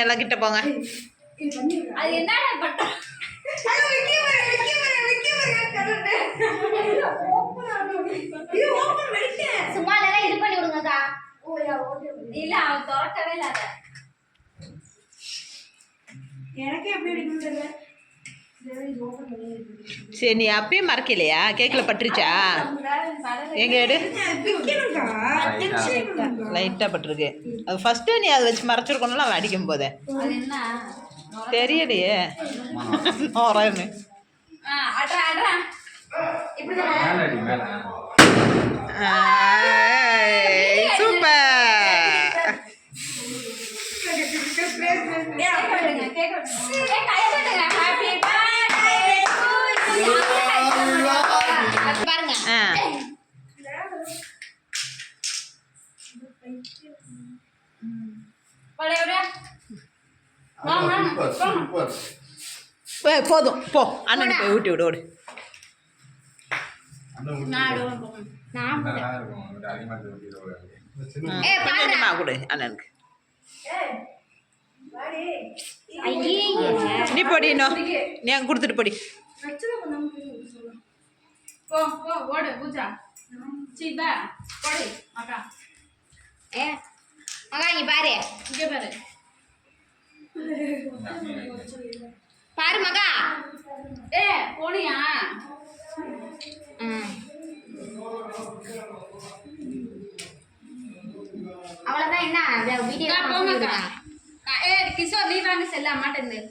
எல்லாம் கிட்ட போங்க. அது என்ன பட்டம் சும்மா இது பண்ணி விடுங்கக்கா. இல்ல அவன் திறக்கவே இல்ல. எனக்கு எப்படி தெரியல. சரி நீ அப்பயும் மறக்கலையா? கேக்கில் பட்டுருச்சா? எங்க எடு. லைட்டாக பட்டிருக்கு. அது ஃபஸ்ட்டு நீ அதை வச்சு மறைச்சிருக்கணும்ல அவன் அடிக்கும் போதே. தெரியலையே நோரன்னு. சூப்பர். போதும் போ, அண்ணனுக்கு போய் ஊட்டி விடு. கொஞ்சமா கொடு அண்ணனுக்கு. நீ பொடி, இன்னும் நீ அங்கே கொடுத்துட்டு பொடி. பாரு மகா. போனியா? அவ்வளவுதான். என்ன வீடியோ போங்க. கிஷோர் நீ வாங்க செல்ல மாட்டேன்.